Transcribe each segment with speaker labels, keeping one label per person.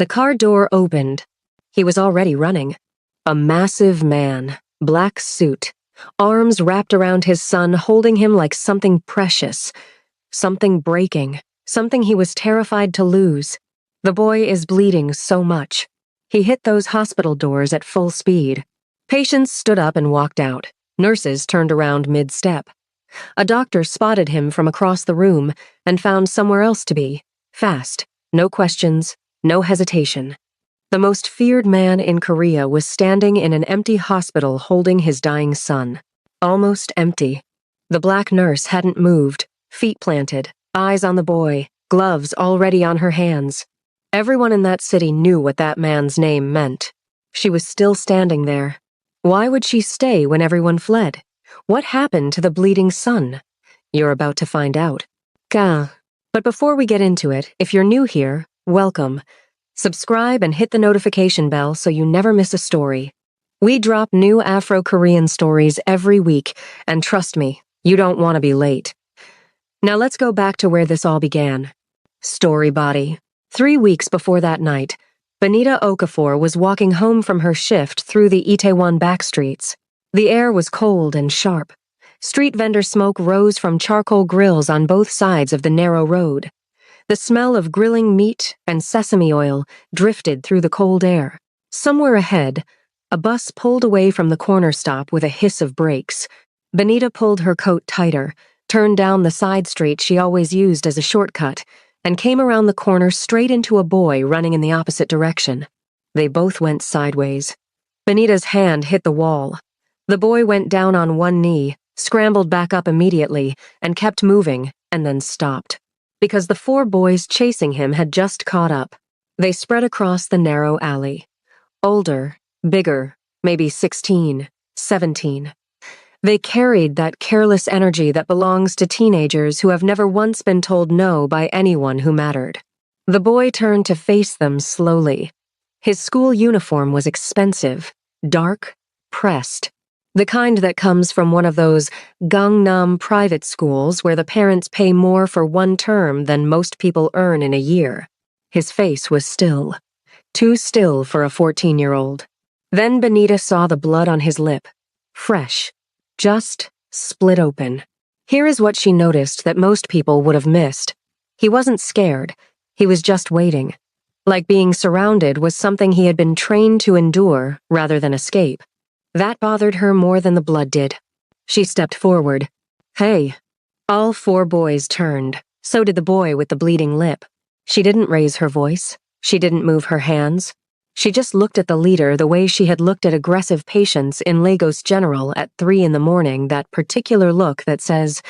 Speaker 1: The car door opened. He was already running. A massive man, black suit, arms wrapped around his son, holding him like something precious, something breaking, something he was terrified to lose. The boy is bleeding so much. He hit those hospital doors at full speed. Patients stood up and walked out. Nurses turned around mid-step. A doctor spotted him from across the room and found somewhere else to be. Fast. No questions. No hesitation. The most feared man in Korea was standing in an empty hospital holding his dying son. Almost empty. The black nurse hadn't moved, feet planted, eyes on the boy, gloves already on her hands. Everyone in that city knew what that man's name meant. She was still standing there. Why would she stay when everyone fled? What happened to the bleeding son? You're about to find out. But before we get into it, if you're new here, welcome. Subscribe and hit the notification bell so you never miss a story. We drop new Afro-Korean stories every week, and trust me, you don't want to be late. Now let's go back to where this all began. Story body. 3 weeks before that night, Benita Okafor was walking home from her shift through the Itaewon backstreets. The air was cold and sharp. Street vendor smoke rose from charcoal grills on both sides of the narrow road. The smell of grilling meat and sesame oil drifted through the cold air. Somewhere ahead, a bus pulled away from the corner stop with a hiss of brakes. Benita pulled her coat tighter, turned down the side street she always used as a shortcut, and came around the corner straight into a boy running in the opposite direction. They both went sideways. Benita's hand hit the wall. The boy went down on one knee, scrambled back up immediately, and kept moving, and then stopped. Because the 4 boys chasing him had just caught up. They spread across the narrow alley. Older, bigger, maybe 16, 17. They carried that careless energy that belongs to teenagers who have never once been told no by anyone who mattered. The boy turned to face them slowly. His school uniform was expensive, dark, pressed. The kind that comes from one of those Gangnam private schools where the parents pay more for one term than most people earn in a year. His face was still. Too still for a 14-year-old. Then Benita saw the blood on his lip. Fresh. Just split open. Here is what she noticed that most people would have missed. He wasn't scared. He was just waiting. Like being surrounded was something he had been trained to endure rather than escape. That bothered her more than the blood did. She stepped forward. Hey. All 4 boys turned. So did the boy with the bleeding lip. She didn't raise her voice. She didn't move her hands. She just looked at the leader the way she had looked at aggressive patients in Lagos General at 3 in the morning, that particular look that says,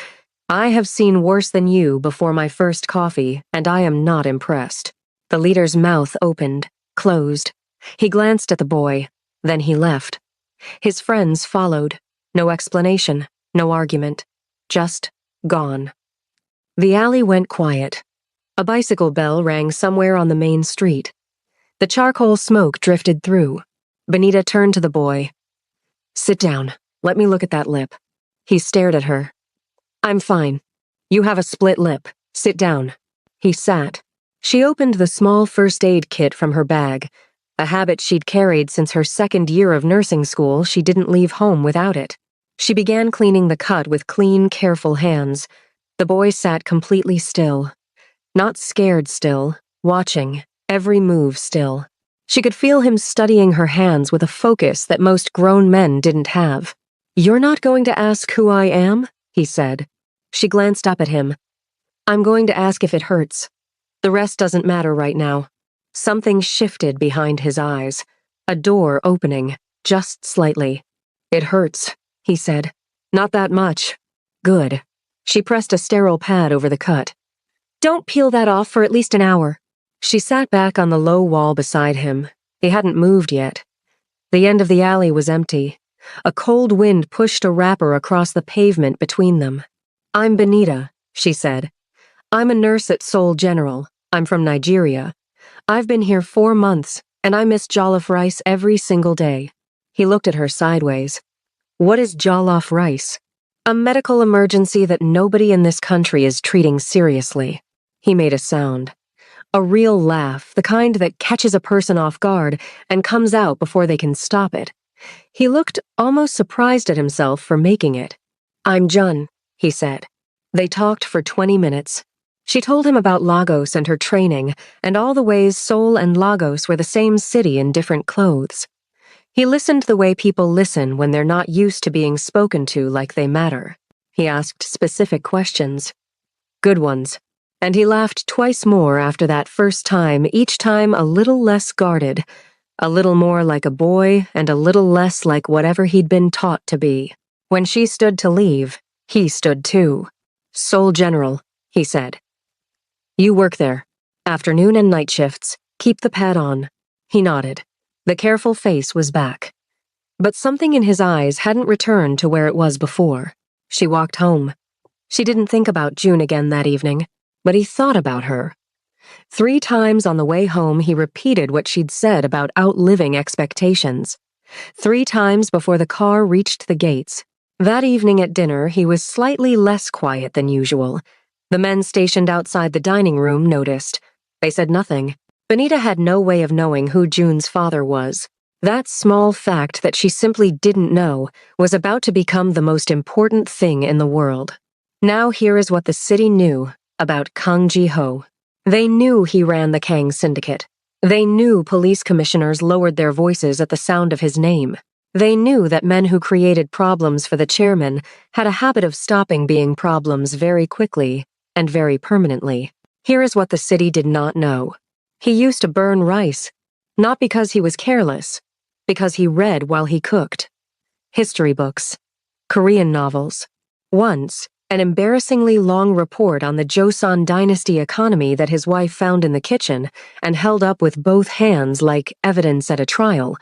Speaker 1: I have seen worse than you before my first coffee, and I am not impressed. The leader's mouth opened, closed. He glanced at the boy, then he left. His friends followed. No explanation, no argument. Just gone. The alley went quiet. A bicycle bell rang somewhere on the main street. The charcoal smoke drifted through. Benita turned to the boy. Sit down. Let me look at that lip. He stared at her. I'm fine. You have a split lip. Sit down. He sat. She opened the small first aid kit from her bag. A habit she'd carried since her 2nd year of nursing school. She didn't leave home without it. She began cleaning the cut with clean, careful hands. The boy sat completely still. Not scared still, watching. Every move still. She could feel him studying her hands with a focus that most grown men didn't have. You're not going to ask who I am? He said. She glanced up at him. I'm going to ask if it hurts. The rest doesn't matter right now. Something shifted behind his eyes. A door opening, just slightly. It hurts, he said. Not that much. Good. She pressed a sterile pad over the cut. Don't peel that off for at least an hour. She sat back on the low wall beside him. He hadn't moved yet. The end of the alley was empty. A cold wind pushed a wrapper across the pavement between them. I'm Benita, she said. I'm a nurse at Seoul General. I'm from Nigeria. I've been here 4 months, and I miss jollof rice every single day. He looked at her sideways. What is jollof rice? A medical emergency that nobody in this country is treating seriously. He made a sound. A real laugh, the kind that catches a person off guard and comes out before they can stop it. He looked almost surprised at himself for making it. "I'm Jun," he said. They talked for 20 minutes. She told him about Lagos and her training, and all the ways Seoul and Lagos were the same city in different clothes. He listened the way people listen when they're not used to being spoken to like they matter. He asked specific questions. Good ones. And he laughed twice more after that first time, each time a little less guarded, a little more like a boy and a little less like whatever he'd been taught to be. When she stood to leave, he stood too. "Seoul General," he said. "You work there. Afternoon and night shifts. Keep the pad on." He nodded. The careful face was back. But something in his eyes hadn't returned to where it was before. She walked home. She didn't think about June again that evening, but he thought about her. 3 times on the way home he repeated what she'd said about outliving expectations. 3 times before the car reached the gates. That evening at dinner he was slightly less quiet than usual. The men stationed outside the dining room noticed. They said nothing. Benita had no way of knowing who June's father was. That small fact that she simply didn't know was about to become the most important thing in the world. Now here is what the city knew about Kang Ji-ho. They knew he ran the Kang Syndicate. They knew police commissioners lowered their voices at the sound of his name. They knew that men who created problems for the chairman had a habit of stopping being problems very quickly and very permanently. Here is what the city did not know. He used to burn rice, not because he was careless, because he read while he cooked. History books, Korean novels. Once, an embarrassingly long report on the Joseon dynasty economy that his wife found in the kitchen and held up with both hands like evidence at a trial.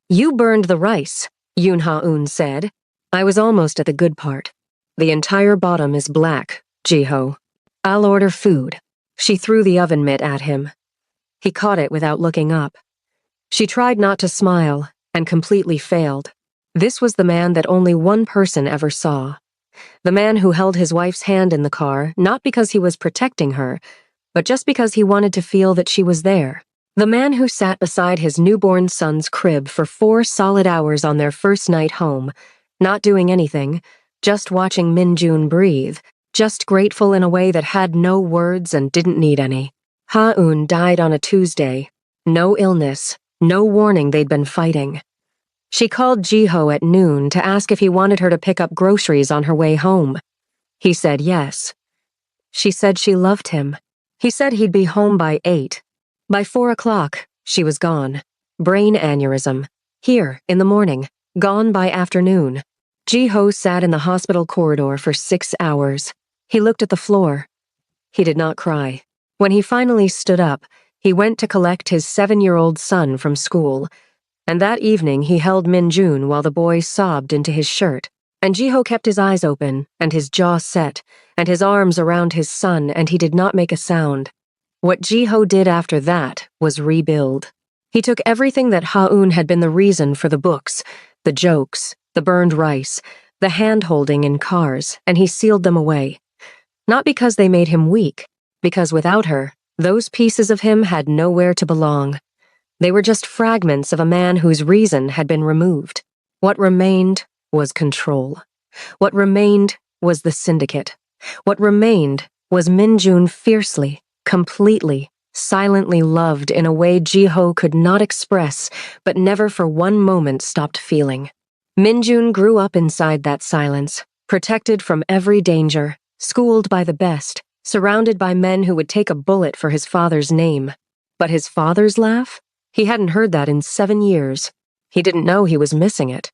Speaker 1: "You burned the rice," Yoon Ha-eun said. "I was almost at the good part. The entire bottom is black, Ji-ho. I'll order food." She threw the oven mitt at him. He caught it without looking up. She tried not to smile and completely failed. This was the man that only one person ever saw. The man who held his wife's hand in the car, not because he was protecting her, but just because he wanted to feel that she was there. The man who sat beside his newborn son's crib for 4 solid hours on their first night home, not doing anything, just watching Min-jun breathe, just grateful in a way that had no words and didn't need any. Ha-eun died on a Tuesday. No illness, no warning they'd been fighting. She called Ji-ho at noon to ask if he wanted her to pick up groceries on her way home. He said yes. She said she loved him. He said he'd be home by 8. By 4 o'clock, she was gone. Brain aneurysm. Here, in the morning. Gone by afternoon. Ji-ho sat in the hospital corridor for 6 hours. He looked at the floor. He did not cry. When he finally stood up, he went to collect his 7-year-old son from school. And that evening he held Min-jun while the boy sobbed into his shirt. And Ji-ho kept his eyes open, and his jaw set, and his arms around his son, and he did not make a sound. What Ji-ho did after that was rebuild. He took everything that Ha-eun had been the reason for the books, the jokes, the burned rice, the hand-holding in cars, and he sealed them away. Not because they made him weak, because without her, those pieces of him had nowhere to belong. They were just fragments of a man whose reason had been removed. What remained was control. What remained was the syndicate. What remained was Min-jun fiercely, completely, silently loved in a way Ji-ho could not express, but never for one moment stopped feeling. Min-jun grew up inside that silence, protected from every danger, schooled by the best, surrounded by men who would take a bullet for his father's name. But his father's laugh? He hadn't heard that in 7 years. He didn't know he was missing it.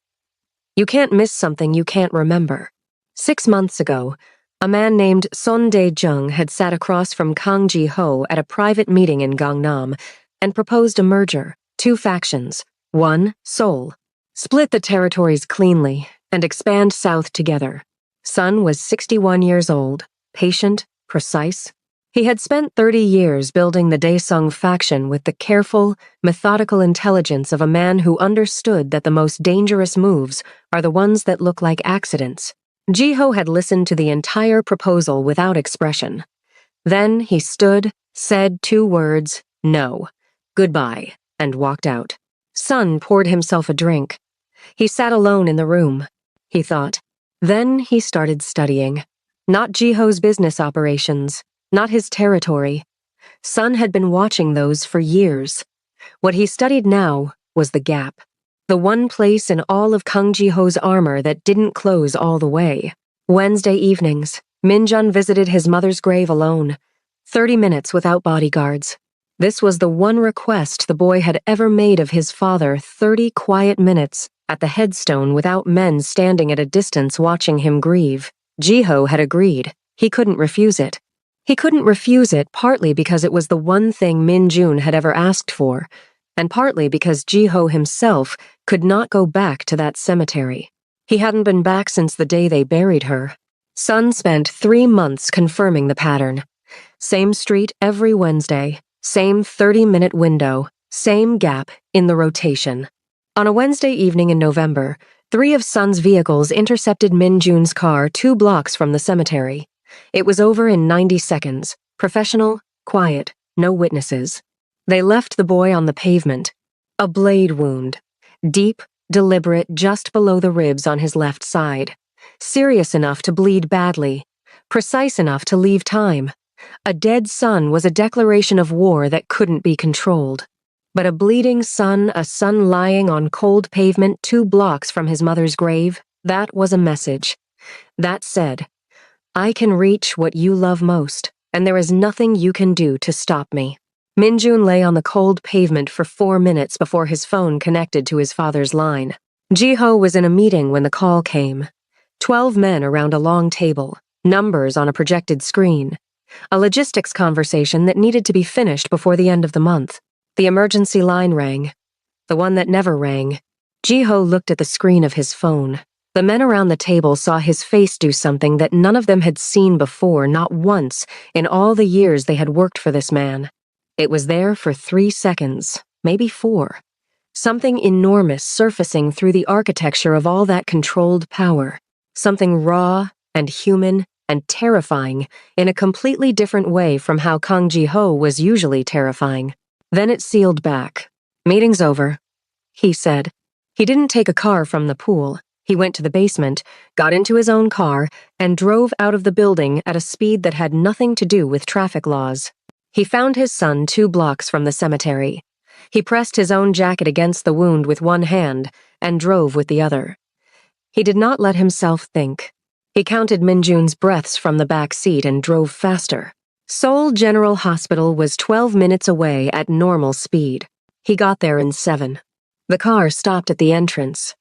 Speaker 1: You can't miss something you can't remember. 6 months ago, a man named Son Dae-jung had sat across from Kang Ji-ho at a private meeting in Gangnam and proposed a merger, 2 factions. 1, Seoul. Split the territories cleanly and expand south together. Son was 61 years old, patient, precise. He had spent 30 years building the Daesung faction with the careful, methodical intelligence of a man who understood that the most dangerous moves are the ones that look like accidents. Ji-ho had listened to the entire proposal without expression. Then he stood, said 2 words, "No, goodbye," and walked out. Sun poured himself a drink. He sat alone in the room, he thought. Then he started studying. Not Jiho's business operations, not his territory. Sun had been watching those for years. What he studied now was the gap. The one place in all of Kang Jiho's armor that didn't close all the way. Wednesday evenings, Minjun visited his mother's grave alone. 30 minutes without bodyguards. This was the one request the boy had ever made of his father, 30 quiet minutes at the headstone without men standing at a distance watching him grieve. Jiho had agreed. He couldn't refuse it. He couldn't refuse it partly because it was the one thing Minjun had ever asked for, and partly because Jiho himself could not go back to that cemetery. He hadn't been back since the day they buried her. Sun spent 3 months confirming the pattern. Same street every Wednesday, same 30-minute window, same gap in the rotation. On a Wednesday evening in November, 3 of Sun's vehicles intercepted Minjun's car 2 blocks from the cemetery. It was over in 90 seconds. Professional, quiet, no witnesses. They left the boy on the pavement. A blade wound. Deep, deliberate, just below the ribs on his left side. Serious enough to bleed badly. Precise enough to leave time. A dead son was a declaration of war that couldn't be controlled. But a bleeding son, a son lying on cold pavement 2 blocks from his mother's grave, that was a message. That said, I can reach what you love most, and there is nothing you can do to stop me. Minjun lay on the cold pavement for 4 minutes before his phone connected to his father's line. Jiho was in a meeting when the call came. 12 men around a long table, numbers on a projected screen. A logistics conversation that needed to be finished before the end of the month. The emergency line rang. The one that never rang. Jiho looked at the screen of his phone. The men around the table saw his face do something that none of them had seen before, not once, in all the years they had worked for this man. It was there for 3 seconds, maybe 4. Something enormous surfacing through the architecture of all that controlled power. Something raw and human and terrifying in a completely different way from how Kang Ji-ho was usually terrifying. Then it sealed back. Meeting's over, he said. He didn't take a car from the pool. He went to the basement, got into his own car, and drove out of the building at a speed that had nothing to do with traffic laws. He found his son 2 blocks from the cemetery. He pressed his own jacket against the wound with one hand and drove with the other. He did not let himself think. He counted Minjun's breaths from the back seat and drove faster. Seoul General Hospital was 12 minutes away at normal speed. He got there in 7. The car stopped at the entrance.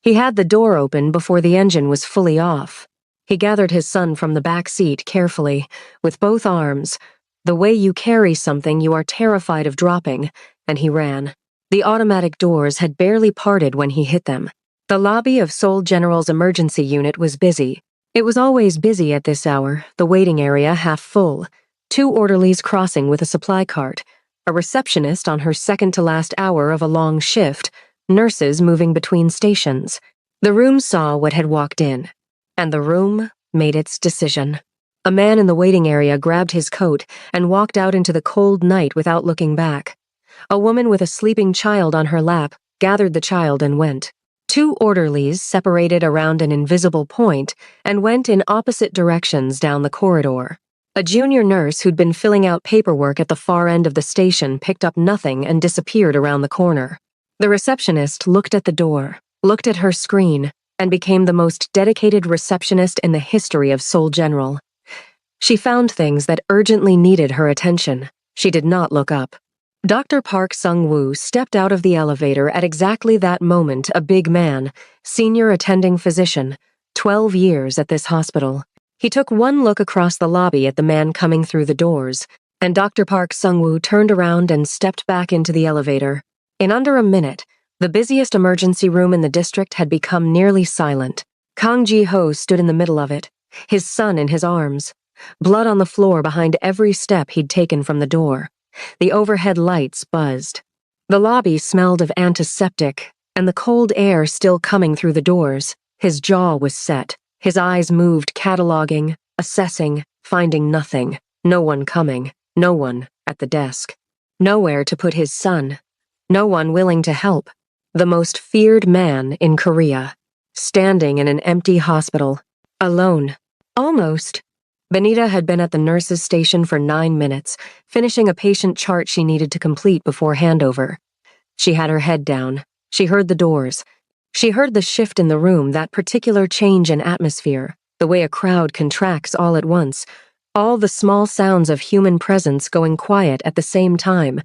Speaker 1: He had the door open before the engine was fully off. He gathered his son from the back seat carefully, with both arms, the way you carry something you are terrified of dropping, and he ran. The automatic doors had barely parted when he hit them. The lobby of Seoul General's emergency unit was busy. It was always busy at this hour, the waiting area half full. 2 orderlies crossing with a supply cart, a receptionist on her second-to-last hour of a long shift, nurses moving between stations. The room saw what had walked in, and the room made its decision. A man in the waiting area grabbed his coat and walked out into the cold night without looking back. A woman with a sleeping child on her lap gathered the child and went. 2 orderlies separated around an invisible point and went in opposite directions down the corridor. A junior nurse who'd been filling out paperwork at the far end of the station picked up nothing and disappeared around the corner. The receptionist looked at the door, looked at her screen, and became the most dedicated receptionist in the history of Seoul General. She found things that urgently needed her attention. She did not look up. Dr. Park Sung-woo stepped out of the elevator at exactly that moment, a big man, senior attending physician, 12 years at this hospital. He took one look across the lobby at the man coming through the doors, and Dr. Park Sung-woo turned around and stepped back into the elevator. In under a minute, the busiest emergency room in the district had become nearly silent. Kang Ji-ho stood in the middle of it, his son in his arms. Blood on the floor behind every step he'd taken from the door. The overhead lights buzzed. The lobby smelled of antiseptic, and the cold air still coming through the doors. His jaw was set. His eyes moved, cataloging, assessing, finding nothing. No one coming. No one at the desk. Nowhere to put his son. No one willing to help. The most feared man in Korea. Standing in an empty hospital. Alone. Almost. Benita had been at the nurse's station for 9 minutes, finishing a patient chart she needed to complete before handover. She had her head down. She heard the doors. She heard the shift in the room, that particular change in atmosphere, the way a crowd contracts all at once, all the small sounds of human presence going quiet at the same time.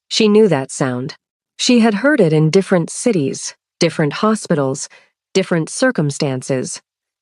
Speaker 1: She knew that sound. She had heard it in different cities, different hospitals, different circumstances.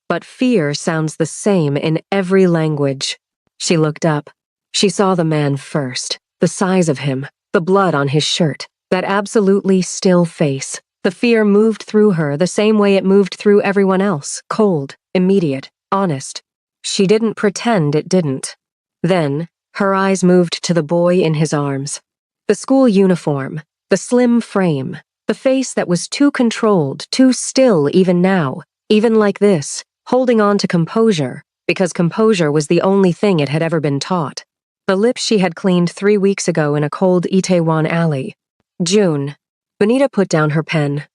Speaker 1: But fear sounds the same in every language. She looked up. She saw the man first, the size of him, the blood on his shirt, that absolutely still face. The fear moved through her the same way it moved through everyone else, cold, immediate, honest. She didn't pretend it didn't. Then, her eyes moved to the boy in his arms. The school uniform, the slim frame, the face that was too controlled, too still even now, even like this, holding on to composure, because composure was the only thing it had ever been taught. The lips she had cleaned 3 weeks ago in a cold Itaewon alley. June. Benita put down her pen.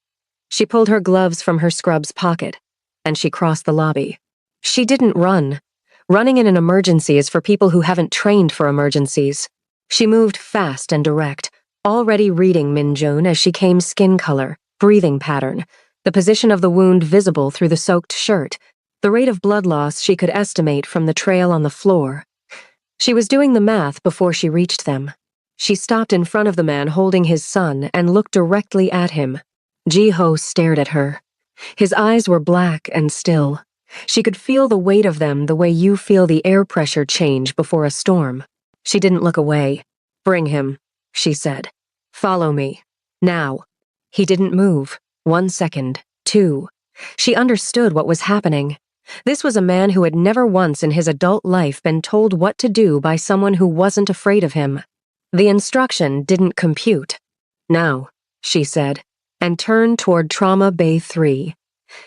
Speaker 1: She pulled her gloves from her scrub's pocket, and she crossed the lobby. She didn't run. Running in an emergency is for people who haven't trained for emergencies. She moved fast and direct, already reading Min-jun as she came skin color, breathing pattern, the position of the wound visible through the soaked shirt, the rate of blood loss she could estimate from the trail on the floor. She was doing the math before she reached them. She stopped in front of the man holding his son and looked directly at him. Ji-ho stared at her. His eyes were black and still. She could feel the weight of them the way you feel the air pressure change before a storm. She didn't look away. "Bring him," she said. "Follow me. Now." He didn't move. 1 second. 2. She understood what was happening. This was a man who had never once in his adult life been told what to do by someone who wasn't afraid of him. The instruction didn't compute. "Now," she said, and turned toward Trauma Bay 3.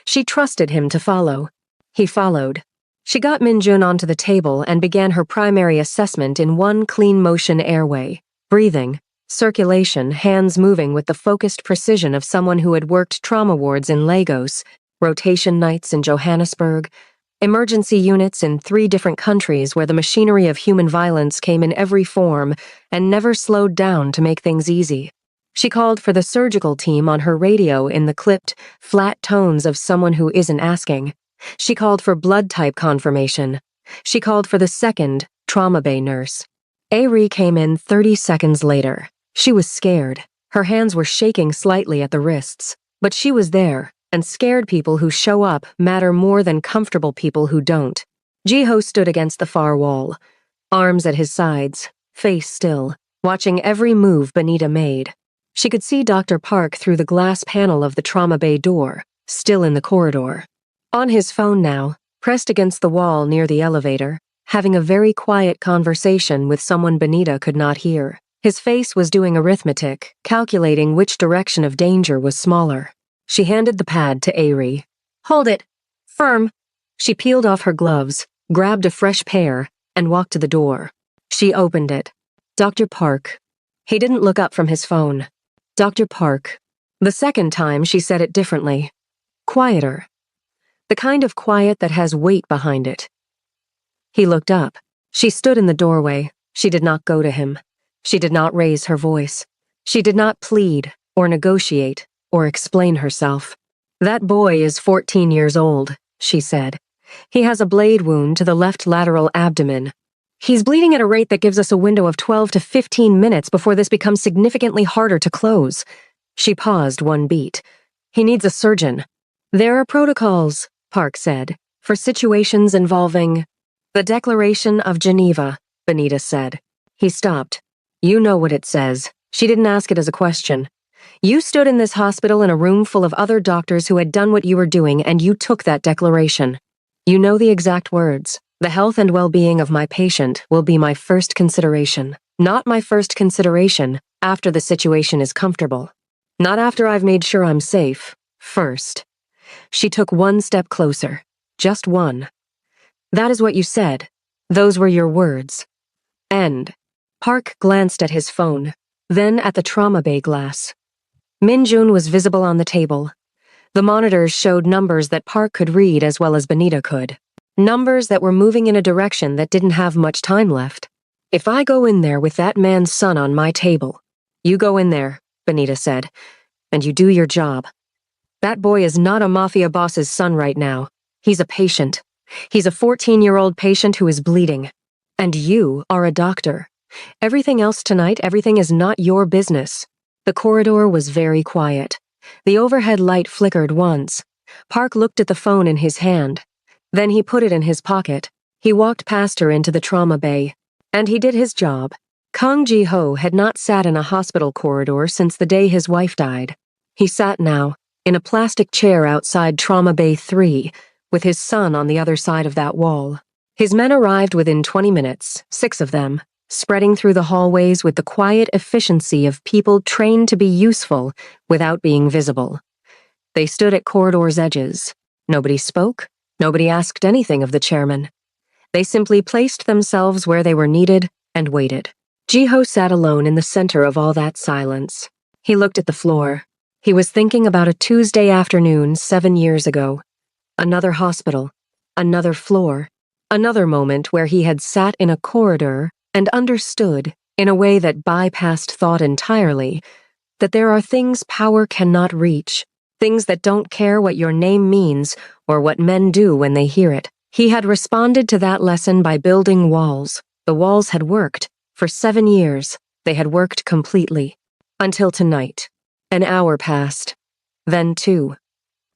Speaker 1: She trusted him to follow. He followed. She got Min-jun onto the table and began her primary assessment in one clean motion airway. Breathing, circulation, hands moving with the focused precision of someone who had worked trauma wards in Lagos, rotation nights in Johannesburg, emergency units in 3 different countries where the machinery of human violence came in every form and never slowed down to make things easy. She called for the surgical team on her radio in the clipped, flat tones of someone who isn't asking. She called for blood type confirmation. She called for the second trauma bay nurse. Ari came in 30 seconds later. She was scared. Her hands were shaking slightly at the wrists. But she was there, and scared people who show up matter more than comfortable people who don't. Ji-ho stood against the far wall, arms at his sides, face still, watching every move Benita made. She could see Dr. Park through the glass panel of the trauma bay door, still in the corridor. On his phone now, pressed against the wall near the elevator, having a very quiet conversation with someone Benita could not hear. His face was doing arithmetic, calculating which direction of danger was smaller. She handed the pad to Ari. "Hold it. Firm." She peeled off her gloves, grabbed a fresh pair, and walked to the door. She opened it. Dr. Park. He didn't look up from his phone. Dr. Park. The second time she said it differently. Quieter. The kind of quiet that has weight behind it. He looked up. She stood in the doorway. She did not go to him. She did not raise her voice. She did not plead, or negotiate, or explain herself. "That boy is 14 years old," she said. "He has a blade wound to the left lateral abdomen. He's bleeding at a rate that gives us a window of 12 to 15 minutes before this becomes significantly harder to close." She paused 1 beat. "He needs a surgeon." "There are protocols," Park said, "for situations involving—" "The Declaration of Geneva," Benita said. He stopped. "You know what it says." She didn't ask it as a question. "You stood in this hospital in a room full of other doctors who had done what you were doing, and you took that declaration. You know the exact words. The health and well-being of my patient will be my first consideration. Not my first consideration after the situation is comfortable. Not after I've made sure I'm safe. First." She took 1 step closer. Just 1. "That is what you said. Those were your words. End." Park glanced at his phone, then at the trauma bay glass. Min-jun was visible on the table. The monitors showed numbers that Park could read as well as Benita could. Numbers that were moving in a direction that didn't have much time left. If I go in there with that man's son on my table, you go in there, Benita said, and you do your job. That boy is not a mafia boss's son right now. He's a patient. He's a 14-year-old patient who is bleeding. And you are a doctor. Everything else tonight, everything is not your business. The corridor was very quiet. The overhead light flickered once. Park looked at the phone in his hand. Then he put it in his pocket. He walked past her into the trauma bay. And he did his job. Kang Ji-ho had not sat in a hospital corridor since the day his wife died. He sat now, in a plastic chair outside Trauma Bay 3, with his son on the other side of that wall. His men arrived within 20 minutes, 6 of them, spreading through the hallways with the quiet efficiency of people trained to be useful without being visible. They stood at corridor's edges. Nobody spoke. Nobody asked anything of the chairman. They simply placed themselves where they were needed and waited. Ji-ho sat alone in the center of all that silence. He looked at the floor. He was thinking about a Tuesday afternoon 7 years ago. Another hospital. Another floor. Another moment where he had sat in a corridor and understood, in a way that bypassed thought entirely, that there are things power cannot reach, things that don't care what your name means or what men do when they hear it. He had responded to that lesson by building walls. The walls had worked. For 7 years, they had worked completely. Until tonight. An hour passed. Then 2.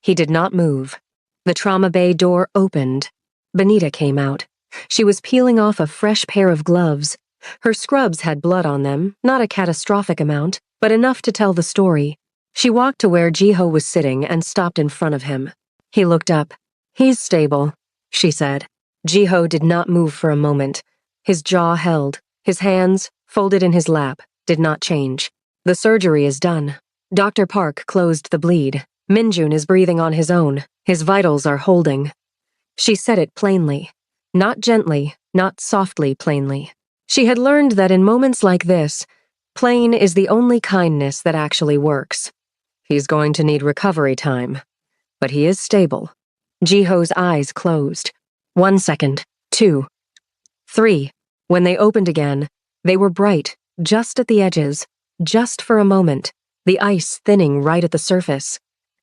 Speaker 1: He did not move. The trauma bay door opened. Benita came out. She was peeling off a fresh pair of gloves. Her scrubs had blood on them, not a catastrophic amount, but enough to tell the story. She walked to where Ji-ho was sitting and stopped in front of him. He looked up. "He's stable," she said. Ji-ho did not move for a moment. His jaw held. His hands, folded in his lap, did not change. "The surgery is done. Dr. Park closed the bleed. Min-jun is breathing on his own. His vitals are holding." She said it plainly. Not gently, not softly plainly. She had learned that in moments like this, plain is the only kindness that actually works. He's going to need recovery time. But he is stable. Ji-ho's eyes closed. 1 second, 2, 3. When they opened again, they were bright, just at the edges, just for a moment, the ice thinning right at the surface.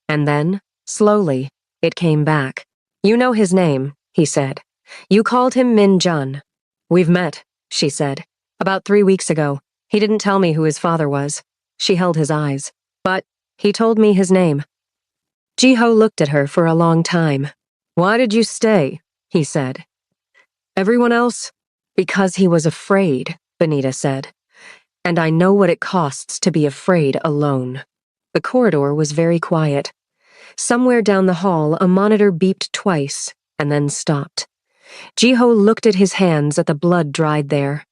Speaker 1: And then, slowly, it came back. "You know his name," he said. "You called him Min-jun." "We've met," she said. "About 3 weeks ago. He didn't tell me who his father was." She held his eyes. "But he told me his name." Ji-ho looked at her for a long time. "Why did you stay?" he said. "Everyone else?" "Because he was afraid," Benita said. "And I know what it costs to be afraid alone." The corridor was very quiet. Somewhere down the hall, a monitor beeped twice, and then stopped. Ji-ho looked at his hands at the blood dried there.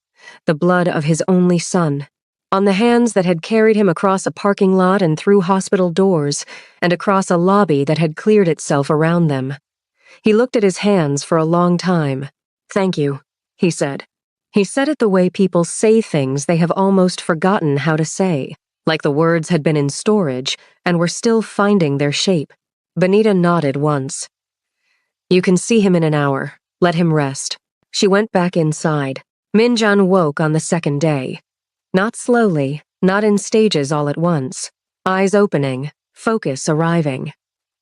Speaker 1: The blood of his only son. On the hands that had carried him across a parking lot and through hospital doors, and across a lobby that had cleared itself around them. He looked at his hands for a long time. "Thank you," he said. He said it the way people say things they have almost forgotten how to say, like the words had been in storage and were still finding their shape. Benita nodded once. "You can see him in an hour. Let him rest." She went back inside. Min-jun woke on the second day. Not slowly, not in stages all at once. Eyes opening, focus arriving.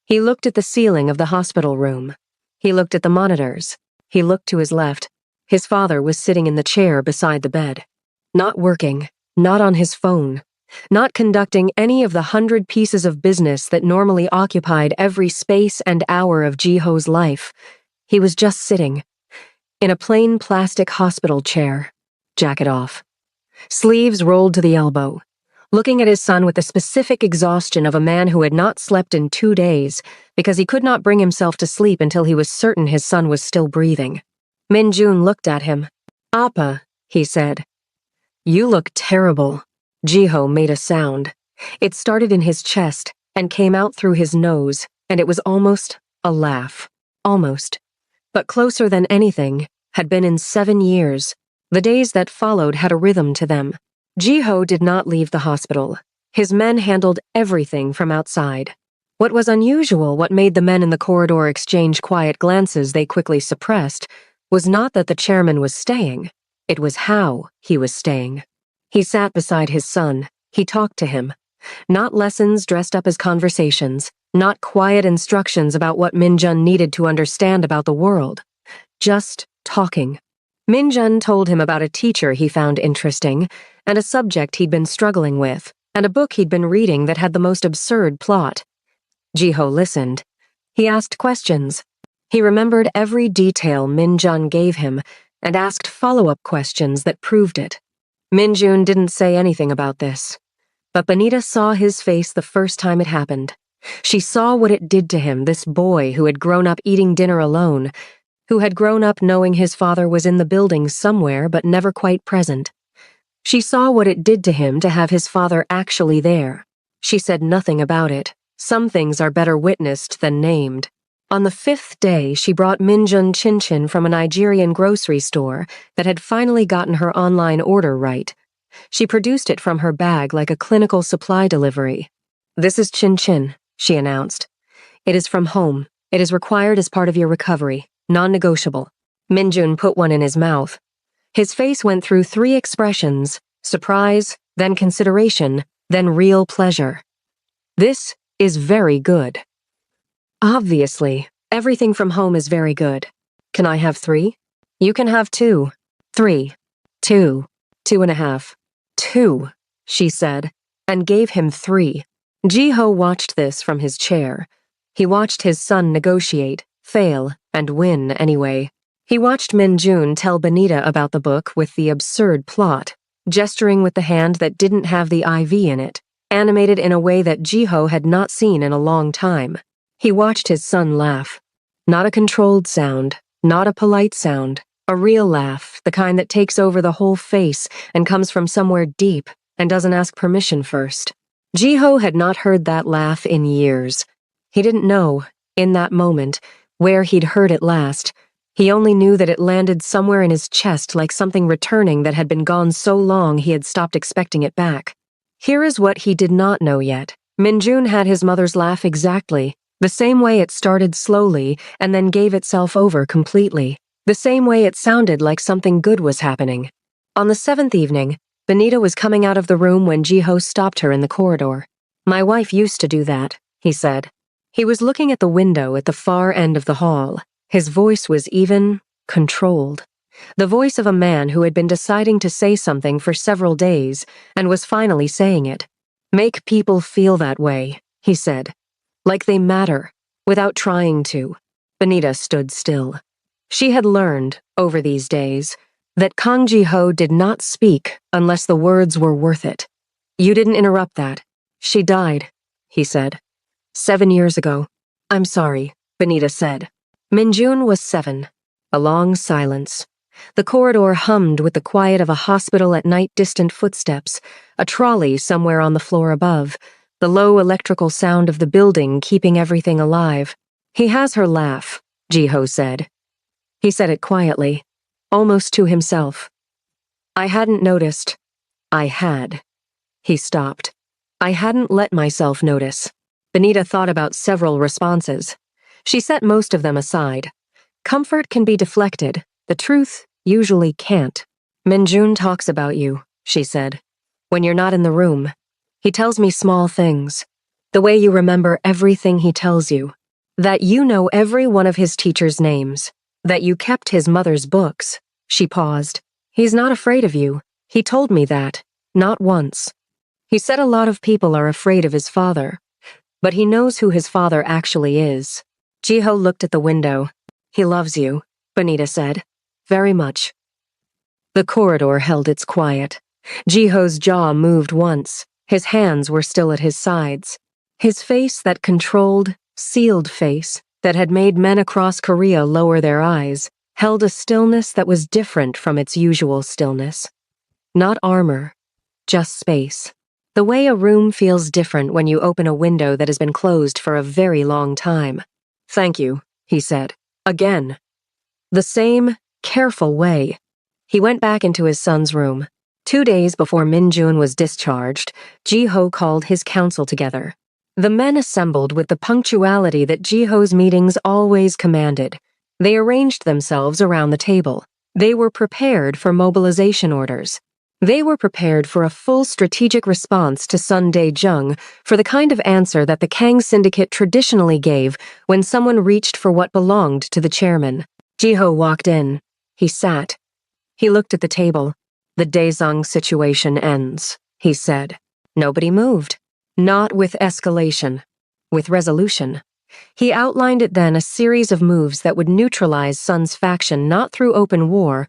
Speaker 1: He looked at the ceiling of the hospital room. He looked at the monitors. He looked to his left. His father was sitting in the chair beside the bed. Not working, not on his phone, not conducting any of the 100 pieces of business that normally occupied every space and hour of Ji-ho's life. He was just sitting, in a plain plastic hospital chair, jacket off. Sleeves rolled to the elbow, looking at his son with the specific exhaustion of a man who had not slept in 2 days because he could not bring himself to sleep until he was certain his son was still breathing. Min-jun looked at him. "Appa," he said. "You look terrible." Ji-ho made a sound. It started in his chest and came out through his nose, and it was almost a laugh. Almost. But closer than anything had been in 7 years. The days that followed had a rhythm to them. Ji-ho did not leave the hospital. His men handled everything from outside. What was unusual, what made the men in the corridor exchange quiet glances they quickly suppressed, was not that the chairman was staying. It was how he was staying. He sat beside his son. He talked to him. Not lessons dressed up as conversations, not quiet instructions about what Min-jun needed to understand about the world. Just talking. Min-jun told him about a teacher he found interesting, and a subject he'd been struggling with, and a book he'd been reading that had the most absurd plot. Ji-ho listened. He asked questions. He remembered every detail Min-jun gave him and asked follow-up questions that proved it. Min-jun didn't say anything about this, but Benita saw his face the first time it happened. She saw what it did to him, this boy who had grown up eating dinner alone, who had grown up knowing his father was in the building somewhere but never quite present. She saw what it did to him to have his father actually there. She said nothing about it. Some things are better witnessed than named. On the 5th day, she brought Min-jun chin-chin from a Nigerian grocery store that had finally gotten her online order right. She produced it from her bag like a clinical supply delivery. "This is chin-chin," she announced. "It is from home. It is required as part of your recovery. Non-negotiable." Min-jun put one in his mouth. His face went through 3 expressions: surprise, then consideration, then real pleasure. "This is very good." "Obviously, everything from home is very good. Can I have 3? You can have 2. 3. 2. 2.5. 2, she said, and gave him 3. Ji-ho watched this from his chair. He watched his son negotiate, fail, and win anyway. He watched Min-jun tell Benita about the book with the absurd plot, gesturing with the hand that didn't have the IV in it, animated in a way that Ji-ho had not seen in a long time. He watched his son laugh. Not a controlled sound, not a polite sound, a real laugh, the kind that takes over the whole face and comes from somewhere deep and doesn't ask permission first. Ji-ho had not heard that laugh in years. He didn't know, in that moment, where he'd heard it last. He only knew that it landed somewhere in his chest like something returning that had been gone so long he had stopped expecting it back. Here is what he did not know yet. Min-jun had his mother's laugh exactly, the same way it started slowly and then gave itself over completely, the same way it sounded like something good was happening. On the 7th evening, Benita was coming out of the room when Ji-ho stopped her in the corridor. "My wife used to do that," he said. He was looking at the window at the far end of the hall. His voice was even, controlled. The voice of a man who had been deciding to say something for several days and was finally saying it. "Make people feel that way," he said. "Like they matter, without trying to." Benita stood still. She had learned, over these days, that Kang Ji-ho did not speak unless the words were worth it. "You didn't interrupt that. She died," he said. 7 years ago. "I'm sorry," Benita said. Min-jun was 7. A long silence. The corridor hummed with the quiet of a hospital at night, distant footsteps, a trolley somewhere on the floor above, the low electrical sound of the building keeping everything alive. "He has her laugh," Ji-ho said. He said it quietly, almost to himself. "I hadn't noticed. I had." He stopped. "I hadn't let myself notice." Benita thought about several responses. She set most of them aside. Comfort can be deflected. The truth usually can't. "Min-jun talks about you," she said. "When you're not in the room. He tells me small things. The way you remember everything he tells you. That you know every one of his teachers' names. That you kept his mother's books." She paused. "He's not afraid of you. He told me that. Not once. He said a lot of people are afraid of his father. But he knows who his father actually is." Ji-ho looked at the window. "He loves you," Benita said. "Very much." The corridor held its quiet. Ji-ho's jaw moved once. His hands were still at his sides. His face, that controlled, sealed face that had made men across Korea lower their eyes, held a stillness that was different from its usual stillness. Not armor, just space. The way a room feels different when you open a window that has been closed for a very long time. "Thank you," he said. Again. The same, careful way. He went back into his son's room. 2 days before Min-jun was discharged, Ji-ho called his council together. The men assembled with the punctuality that Ji-ho's meetings always commanded. They arranged themselves around the table. They were prepared for mobilization orders. They were prepared for a full strategic response to Sun Dae-jung, for the kind of answer that the Kang Syndicate traditionally gave when someone reached for what belonged to the chairman. Ji-ho walked in. He sat. He looked at the table. "The Daesung situation ends," he said. Nobody moved. Not with escalation. With resolution. He outlined it then, a series of moves that would neutralize Sun's faction not through open war,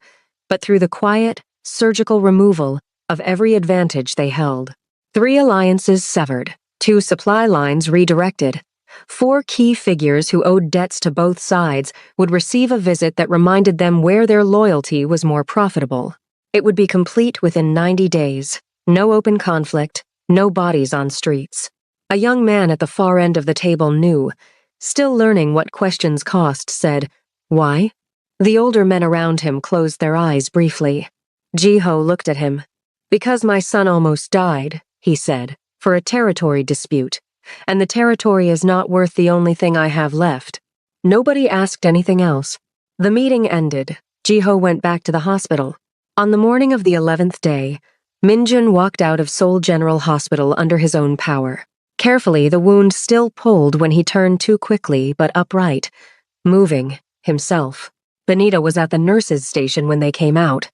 Speaker 1: but through the quiet, surgical removal of every advantage they held. 3 alliances severed, 2 supply lines redirected. 4 key figures who owed debts to both sides would receive a visit that reminded them where their loyalty was more profitable. It would be complete within 90 days. No open conflict, no bodies on streets. A young man at the far end of the table knew, still learning what questions cost, said, "Why?" The older men around him closed their eyes briefly. Ji-ho looked at him. "Because my son almost died," he said, "for a territory dispute. And the territory is not worth the only thing I have left." Nobody asked anything else. The meeting ended. Ji-ho went back to the hospital. On the morning of the 11th day, Min-jun walked out of Seoul General Hospital under his own power. Carefully, the wound still pulled when he turned too quickly, but upright, moving, himself. Benita was at the nurse's station when they came out.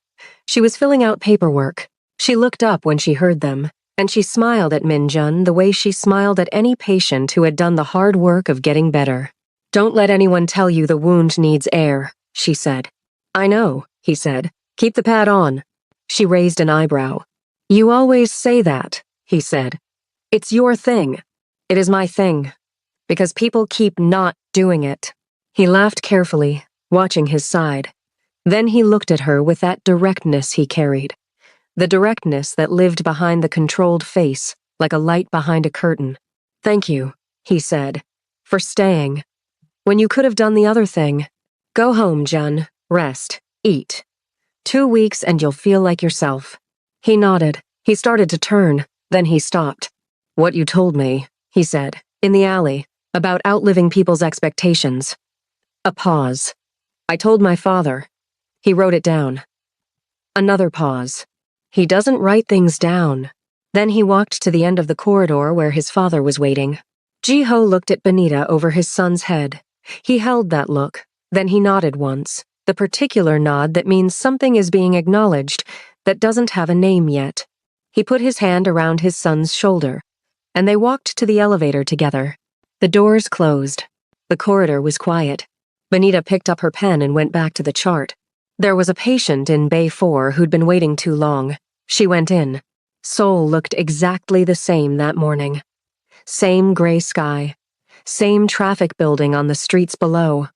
Speaker 1: She was filling out paperwork. She looked up when she heard them, and she smiled at Min-jun the way she smiled at any patient who had done the hard work of getting better. "Don't let anyone tell you the wound needs air," she said. "I know," he said. "Keep the pad on." She raised an eyebrow. "You always say that," he said. "It's your thing. It is my thing. Because people keep not doing it." He laughed carefully, watching his side. Then he looked at her with that directness he carried. The directness that lived behind the controlled face, like a light behind a curtain. "Thank you," he said, "for staying. When you could have done the other thing. Go home, Jun. Rest. Eat. 2 weeks and you'll feel like yourself." He nodded. He started to turn. Then he stopped. "What you told me," he said, "in the alley, about outliving people's expectations." A pause. "I told my father." He wrote it down. Another pause. "He doesn't write things down." Then he walked to the end of the corridor where his father was waiting. Ji-ho looked at Benita over his son's head. He held that look. Then he nodded once. The particular nod that means something is being acknowledged that doesn't have a name yet. He put his hand around his son's shoulder, and they walked to the elevator together. The doors closed. The corridor was quiet. Benita picked up her pen and went back to the chart. There was a patient in Bay 4 who'd been waiting too long. She went in. Seoul looked exactly the same that morning. Same gray sky. Same traffic building on the streets below.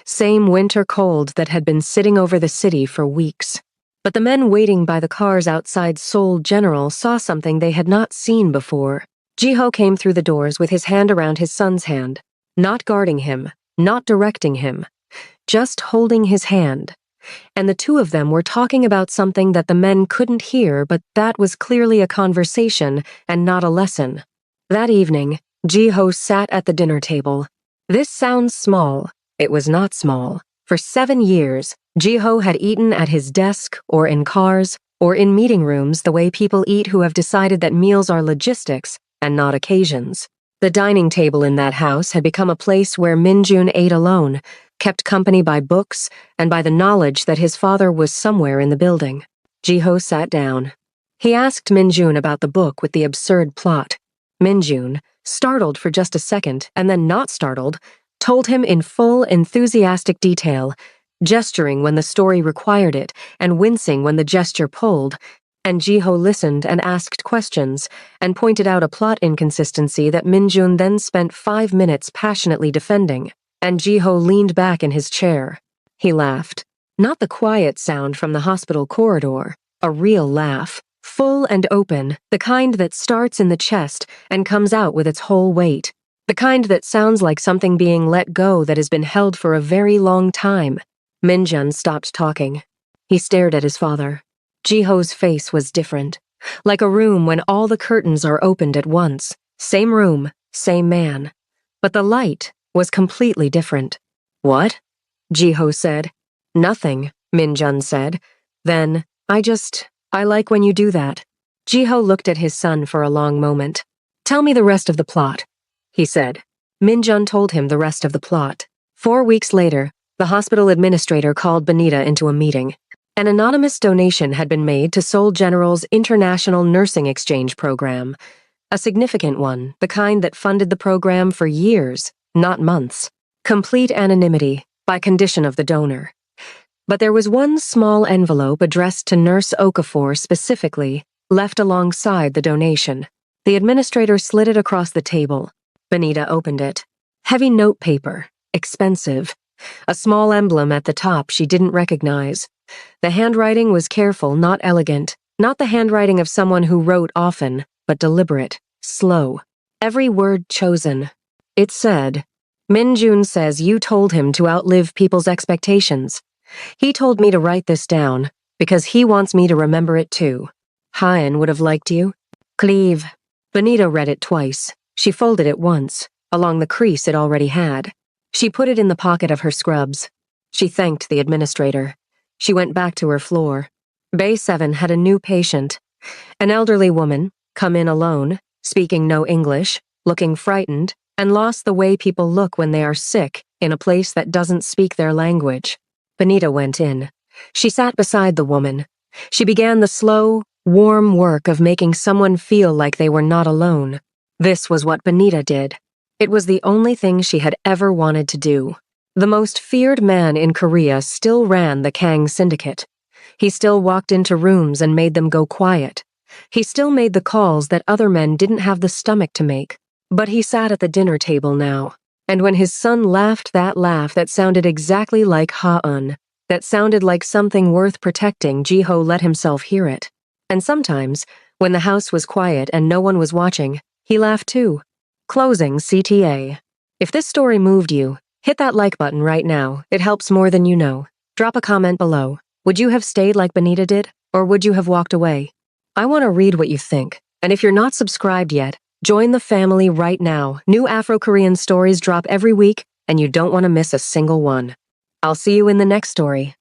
Speaker 1: Same winter cold that had been sitting over the city for weeks. But the men waiting by the cars outside Seoul General saw something they had not seen before. Ji-ho came through the doors with his hand around his son's hand, not guarding him, not directing him, just holding his hand. And the two of them were talking about something that the men couldn't hear, but that was clearly a conversation and not a lesson. That evening, Ji-ho sat at the dinner table. This sounds small. It was not small. For 7 years, Ji-ho had eaten at his desk or in cars or in meeting rooms the way people eat who have decided that meals are logistics and not occasions. The dining table in that house had become a place where Min-jun ate alone, kept company by books and by the knowledge that his father was somewhere in the building. Ji-ho sat down. He asked Min-jun about the book with the absurd plot. Min-jun, startled for just a second and then not startled, told him in full, enthusiastic detail, gesturing when the story required it and wincing when the gesture pulled, and Ji-ho listened and asked questions and pointed out a plot inconsistency that Min-jun then spent 5 minutes passionately defending, and Ji-ho leaned back in his chair. He laughed. Not the quiet sound from the hospital corridor, a real laugh, full and open, the kind that starts in the chest and comes out with its whole weight. The kind that sounds like something being let go that has been held for a very long time. Min-jun stopped talking. He stared at his father. Jiho's face was different, like a room when all the curtains are opened at once. Same room, same man. But the light was completely different. What? Jiho said. Nothing, Minjun said. Then, I like when you do that. Jiho looked at his son for a long moment. Tell me the rest of the plot, he said. Minjun told him the rest of the plot. 4 weeks later, the hospital administrator called Benita into a meeting. An anonymous donation had been made to Seoul General's International Nursing Exchange program. A significant one, the kind that funded the program for years, not months. Complete anonymity, by condition of the donor. But there was one small envelope addressed to Nurse Okafor specifically, left alongside the donation. The administrator slid it across the table. Benita opened it. Heavy notepaper, expensive. A small emblem at the top she didn't recognize. The handwriting was careful, not elegant. Not the handwriting of someone who wrote often, but deliberate, slow. Every word chosen. It said, Minjun says you told him to outlive people's expectations. He told me to write this down, because he wants me to remember it too. Hyen would have liked you. Cleave. Benita read it twice. She folded it once, along the crease it already had. She put it in the pocket of her scrubs. She thanked the administrator. She went back to her floor. Bay 7 had a new patient. An elderly woman, come in alone, speaking no English, looking frightened, and lost the way people look when they are sick in a place that doesn't speak their language. Benita went in. She sat beside the woman. She began the slow, warm work of making someone feel like they were not alone. This was what Benita did. It was the only thing she had ever wanted to do. The most feared man in Korea still ran the Kang Syndicate. He still walked into rooms and made them go quiet. He still made the calls that other men didn't have the stomach to make. But he sat at the dinner table now, and when his son laughed that laugh that sounded exactly like Ha-un, that sounded like something worth protecting, Jiho let himself hear it. And sometimes, when the house was quiet and no one was watching, he laughed too. Closing CTA. If this story moved you, hit that like button right now. It helps more than you know. Drop a comment below. Would you have stayed like Benita did, or would you have walked away? I want to read what you think, and if you're not subscribed yet, join the family right now. New Afro-Korean stories drop every week, and you don't want to miss a single one. I'll see you in the next story.